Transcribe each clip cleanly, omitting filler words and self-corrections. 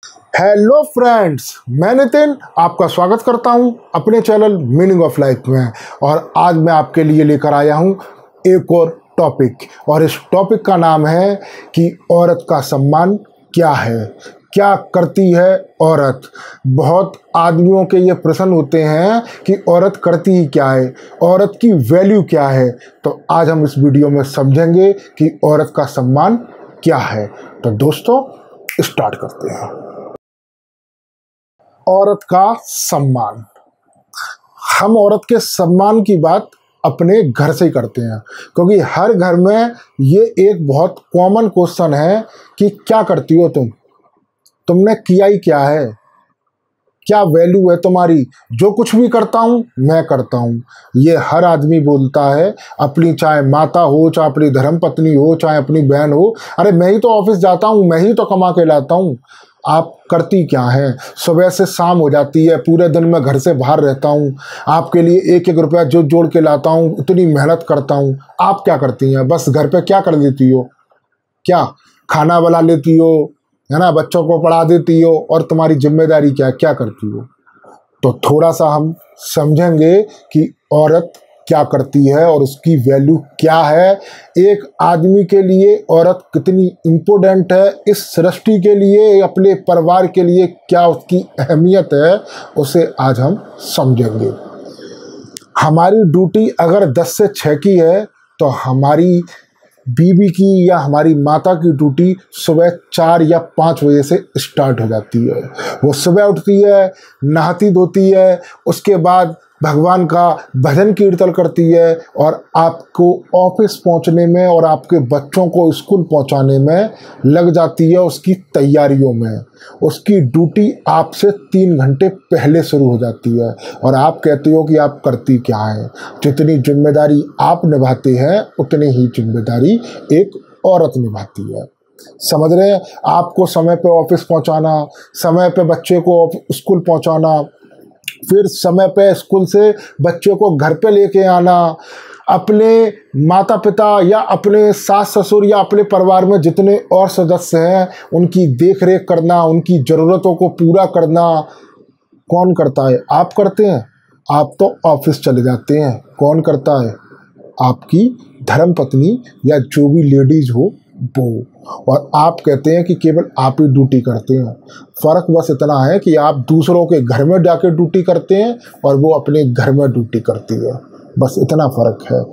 Hello friends, मैं नितिन आपका स्वागत करता हूं अपने चैनल मीनिंग ऑफ लाइफ में। और आज मैं आपके लिए लेकर आया हूं एक और टॉपिक, और इस टॉपिक का नाम है कि औरत का सम्मान क्या है, क्या करती है औरत। बहुत आदमियों के ये प्रश्न होते हैं कि औरत करती ही क्या है, औरत की वैल्यू क्या है। तो आज हम इस वीडियो में समझेंगे कि औरत का सम्मान क्या है। तो दोस्तों, स्टार्ट करते हैं। औरत का सम्मान। हम औरत के सम्मान की बात अपने घर से ही करते हैं, क्योंकि हर घर में ये एक बहुत कॉमन क्वेश्चन है कि क्या करती हो तुमने किया ही क्या है, क्या वैल्यू है तुम्हारी। जो कुछ भी करता हूँ मैं करता हूँ, ये हर आदमी बोलता है अपनी, चाहे माता हो, चाहे अपनी धर्मपत्नी हो, चाहे अपनी बहन हो। अरे मैं ही तो ऑफिस जाता हूँ, मैं ही तो कमा के लाता हूँ। आप करती क्या हैं? सुबह से शाम हो जाती है, पूरे दिन मैं घर से बाहर रहता हूँ, आपके लिए एक एक रुपया जो जोड़ के लाता हूँ, इतनी मेहनत करता हूँ। आप क्या करती हैं? बस घर पे क्या कर देती हो? क्या खाना बना लेती हो, है ना, बच्चों को पढ़ा देती हो, और तुम्हारी जिम्मेदारी क्या क्या करती हो? तो थोड़ा सा हम समझेंगे कि औरत क्या करती है और उसकी वैल्यू क्या है। एक आदमी के लिए औरत कितनी इम्पोर्टेंट है, इस सृष्टि के लिए, अपने परिवार के लिए क्या उसकी अहमियत है, उसे आज हम समझेंगे। हमारी ड्यूटी अगर 10 से 6 की है, तो हमारी बीवी की या हमारी माता की ड्यूटी सुबह 4 या 5 बजे से स्टार्ट हो जाती है। वो सुबह उठती है, नहाती धोती है, उसके बाद भगवान का भजन कीर्तन करती है, और आपको ऑफिस पहुंचने में और आपके बच्चों को स्कूल पहुंचाने में लग जाती है उसकी तैयारियों में। उसकी ड्यूटी आपसे 3 घंटे पहले शुरू हो जाती है, और आप कहते हो कि आप करती क्या है। जितनी जिम्मेदारी आप निभाते हैं उतनी ही जिम्मेदारी एक औरत निभाती है। समझ रहे हैं? आपको समय पे ऑफिस पहुंचाना, समय पे बच्चे को स्कूल पहुंचाना, फिर समय पे स्कूल से बच्चे को घर पे लेके आना, अपने माता पिता या अपने सास ससुर या अपने परिवार में जितने और सदस्य हैं उनकी देख रेख करना, उनकी ज़रूरतों को पूरा करना, कौन करता है? आप करते हैं। आप तो ऑफिस चले जाते हैं। कौन करता है? आपकी धर्मपत्नी या जो भी लेडीज हो वो। और आप कहते हैं कि केवल आप ही ड्यूटी करते हैं। फ़र्क बस इतना है कि आप दूसरों के घर में जाके ड्यूटी करते हैं और वो अपने घर में ड्यूटी करती है। बस इतना फ़र्क है,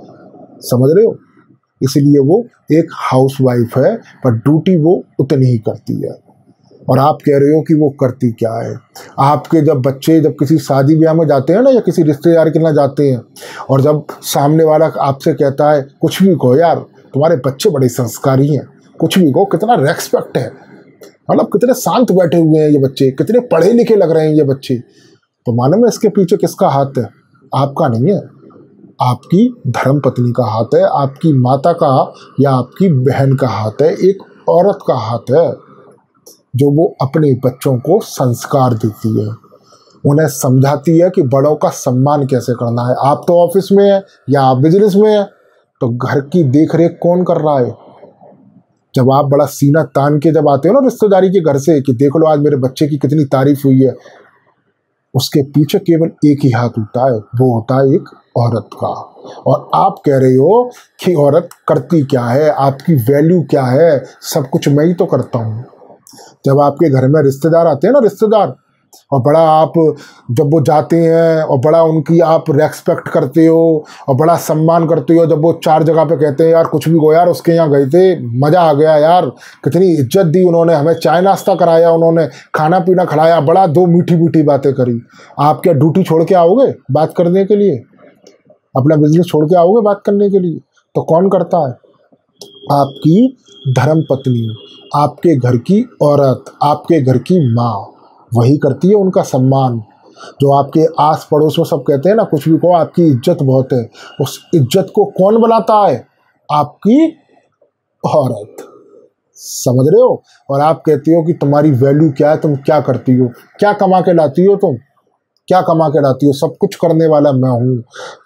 समझ रहे हो? इसलिए वो एक हाउसवाइफ है, पर ड्यूटी वो उतनी ही करती है। और आप कह रहे हो कि वो करती क्या है। आपके जब बच्चे जब किसी शादी ब्याह में जाते हैं ना, या किसी रिश्तेदार के यहाँ जाते हैं, और जब सामने वाला आपसे कहता है, कुछ भी कहो यार, तुम्हारे बच्चे बड़े संस्कारी हैं, कुछ भी कहो, कितना रेस्पेक्ट है, मतलब कितने शांत बैठे हुए हैं ये बच्चे, कितने पढ़े लिखे लग रहे हैं ये बच्चे, तो मालूम है इसके पीछे किसका हाथ है? आपका नहीं है, आपकी धर्मपत्नी का हाथ है, आपकी माता का या आपकी बहन का हाथ है, एक औरत का हाथ है, जो वो अपने बच्चों को संस्कार देती है, उन्हें समझाती है कि बड़ों का सम्मान कैसे करना है। आप तो ऑफिस में है या आप बिजनेस में है, तो घर की देख रेख कौन कर रहा है? जब आप बड़ा सीना तान के जब आते हो ना रिश्तेदारी के घर से कि देख लो आज मेरे बच्चे की कितनी तारीफ हुई है, उसके पीछे केवल एक ही हाथ होता है, वो होता है एक औरत का। और आप कह रहे हो कि औरत करती क्या है, आपकी वैल्यू क्या है, सब कुछ मैं ही तो करता हूँ। जब आपके घर में रिश्तेदार आते हैं ना, रिश्तेदार, और बड़ा आप जब वो जाते हैं और बड़ा उनकी आप रेस्पेक्ट करते हो और बड़ा सम्मान करते हो, जब वो 4 जगह पे कहते हैं यार कुछ भी को यार उसके यहाँ गए थे, मज़ा आ गया यार, कितनी इज्जत दी उन्होंने, हमें चाय नाश्ता कराया, उन्होंने खाना पीना खिलाया, बड़ा 2 मीठी मीठी बातें करी। आप क्या ड्यूटी छोड़ के आओगे बात करने के लिए? अपना बिजनेस छोड़ के आओगे बात करने के लिए? तो कौन करता है? आपकी धर्मपत्नी, आपके घर की औरत, आपके घर की माँ, वही करती है उनका सम्मान। जो आपके आस पड़ोस में सब कहते हैं ना, कुछ भी कहो आपकी इज्जत बहुत है, उस इज्जत को कौन बनाता है? आपकी औरत। समझ रहे हो? और आप कहती हो कि तुम्हारी वैल्यू क्या है, तुम क्या करती हो, क्या कमा के लाती हो, तुम क्या कमा के लाती हो? सब कुछ करने वाला मैं हूँ।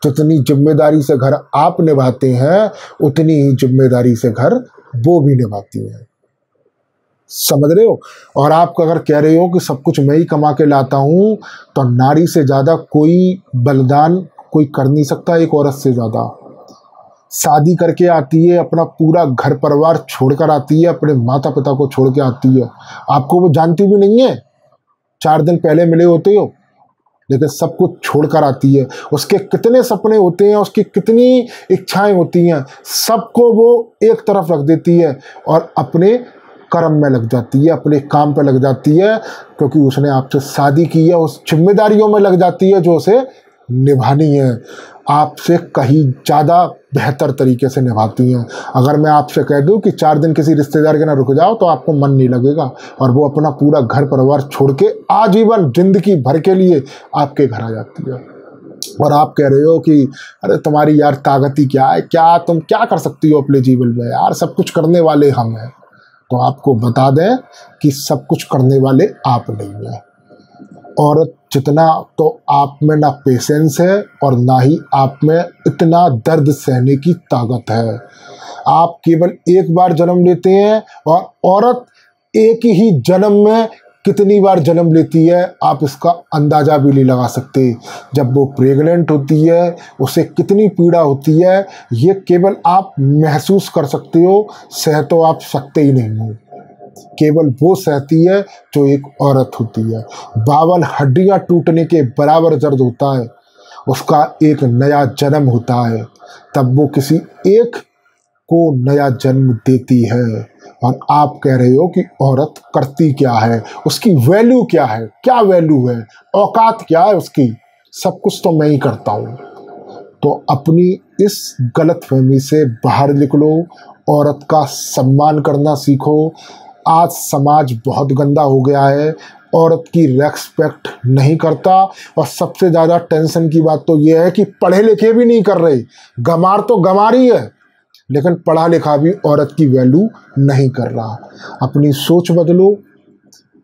जितनी जिम्मेदारी से घर आप निभाते हैं उतनी ही जिम्मेदारी से घर वो भी निभाती है। समझ रहे हो। और आप अगर कह रहे हो कि सब कुछ मैं ही कमा के लाता हूँ, तो नारी से ज़्यादा कोई बलिदान कोई कर नहीं सकता, एक औरत से ज़्यादा। शादी करके आती है, अपना पूरा घर परिवार छोड़कर आती है, अपने माता पिता को छोड़ के आती है, आपको वो जानती भी नहीं है, 4 दिन पहले मिले होते हो, लेकिन सब कुछ छोड़कर आती है। उसके कितने सपने होते हैं, उसकी कितनी इच्छाएं होती हैं, सबको वो एक तरफ रख देती है और अपने कर्म में लग जाती है, अपने काम पे लग जाती है, क्योंकि उसने आपसे शादी की है, उस जिम्मेदारियों में लग जाती है जो उसे निभानी है, आपसे कहीं ज़्यादा बेहतर तरीके से निभाती हैं। अगर मैं आपसे कह दूं कि 4 दिन किसी रिश्तेदार के ना रुक जाओ, तो आपको मन नहीं लगेगा, और वो अपना पूरा घर परिवार छोड़ के आजीवन जिंदगी भर के लिए आपके घर आ जाती है। और आप कह रहे हो कि अरे तुम्हारी यार ताकत ही क्या है, क्या तुम क्या कर सकती हो अपने जीवन में, यार सब कुछ करने वाले हम हैं। तो आपको बता दें कि सब कुछ करने वाले आप नहीं हैं। औरत जितना तो आप में ना पेशेंस है और ना ही आप में इतना दर्द सहने की ताकत है। आप केवल एक बार जन्म लेते हैं, और औरत एक ही जन्म में कितनी बार जन्म लेती है आप इसका अंदाज़ा भी नहीं लगा सकते। जब वो प्रेग्नेंट होती है उसे कितनी पीड़ा होती है, ये केवल आप महसूस कर सकते हो, सह तो आप सकते ही नहीं हो। केवल वो सहती है जो एक औरत होती है। 52 हड्डियां टूटने के बराबर दर्द होता है, उसका एक नया जन्म होता है, तब वो किसी एक को नया जन्म देती है। और आप कह रहे हो कि औरत करती क्या है, उसकी वैल्यू क्या है, क्या वैल्यू है, औकात क्या है उसकी, सब कुछ तो मैं ही करता हूँ। तो अपनी इस गलतफहमी से बाहर निकलो, औरत का सम्मान करना सीखो। आज समाज बहुत गंदा हो गया है, औरत की रेस्पेक्ट नहीं करता, और सबसे ज़्यादा टेंशन की बात तो ये है कि पढ़े लिखे भी नहीं कर रहे। गंवार तो गंवार ही है, लेकिन पढ़ा लिखा भी औरत की वैल्यू नहीं कर रहा। अपनी सोच बदलो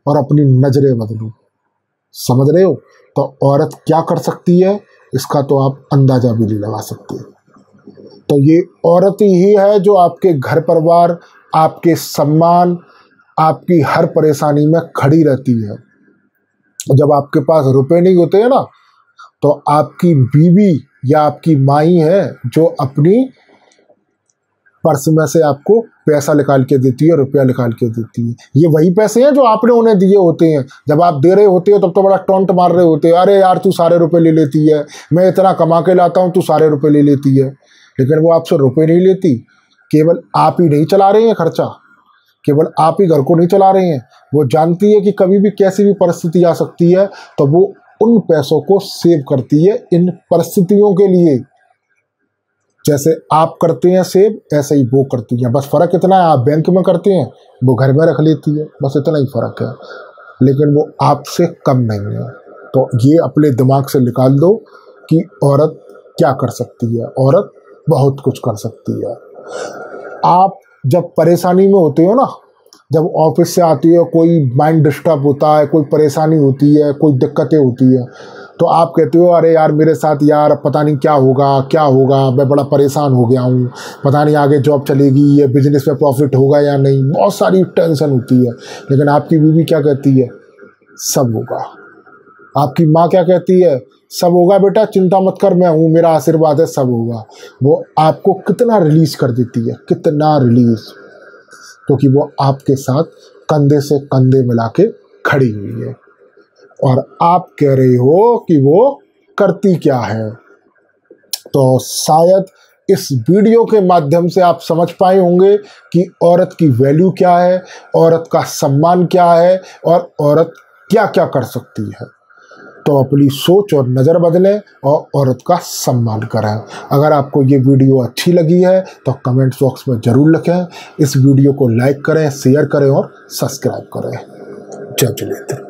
और अपनी नज़रें बदलो, समझ रहे हो। तो औरत क्या कर सकती है इसका तो आप अंदाज़ा भी नहीं लगा सकते। तो ये औरत ही है जो आपके घर परिवार, आपके सम्मान, आपकी हर परेशानी में खड़ी रहती है। जब आपके पास रुपए नहीं होते हैं ना, तो आपकी बीवी या आपकी माई है जो अपनी पर्स में से आपको पैसा निकाल के देती है, रुपया निकाल के देती है। ये वही पैसे हैं जो आपने उन्हें दिए होते हैं। जब आप दे रहे होते हो तब तो बड़ा टोंट मार रहे होते हैं, अरे यार तू सारे रुपए ले लेती है, मैं इतना कमा के लाता हूँ, तू सारे रुपए ले लेती है। लेकिन वो आपसे रुपए नहीं लेती। केवल आप ही नहीं चला रहे हैं खर्चा, केवल आप ही घर को नहीं चला रहे हैं, वो जानती है कि कभी भी कैसी भी परिस्थिति आ सकती है, तो वो उन पैसों को सेव करती है इन परिस्थितियों के लिए। जैसे आप करते हैं सेव, ऐसे ही वो करती है। बस फ़र्क इतना है, आप बैंक में करते हैं, वो घर में रख लेती है, बस इतना ही फ़र्क है, लेकिन वो आपसे कम नहीं है। तो ये अपने दिमाग से निकाल दो कि औरत क्या कर सकती है। औरत बहुत कुछ कर सकती है। आप जब परेशानी में होते हो ना, जब ऑफिस से आती है, कोई माइंड डिस्टर्ब होता है, कोई परेशानी होती है, कोई दिक्कतें होती है, तो आप कहते हो अरे यार मेरे साथ यार पता नहीं क्या होगा, मैं बड़ा परेशान हो गया हूँ, पता नहीं आगे जॉब चलेगी, ये बिजनेस में प्रॉफिट होगा या नहीं, बहुत सारी टेंशन होती है। लेकिन आपकी बीवी क्या कहती है, सब होगा। आपकी माँ क्या कहती है, सब होगा बेटा, चिंता मत कर, मैं हूँ, मेरा आशीर्वाद है, सब होगा। वो आपको कितना रिलीज कर देती है, कितना रिलीज, क्योंकि वो आपके साथ कंधे से कंधे मिला के खड़ी हुई है। और आप कह रहे हो कि वो करती क्या है। तो शायद इस वीडियो के माध्यम से आप समझ पाए होंगे कि औरत की वैल्यू क्या है, औरत का सम्मान क्या है, और औरत क्या क्या कर सकती है। तो अपनी सोच और नज़र बदलें और औरत का सम्मान करें। अगर आपको ये वीडियो अच्छी लगी है तो कमेंट बॉक्स में ज़रूर लिखें। इस वीडियो को लाइक करें, शेयर करें और सब्सक्राइब करें। जय जिनेंद्र।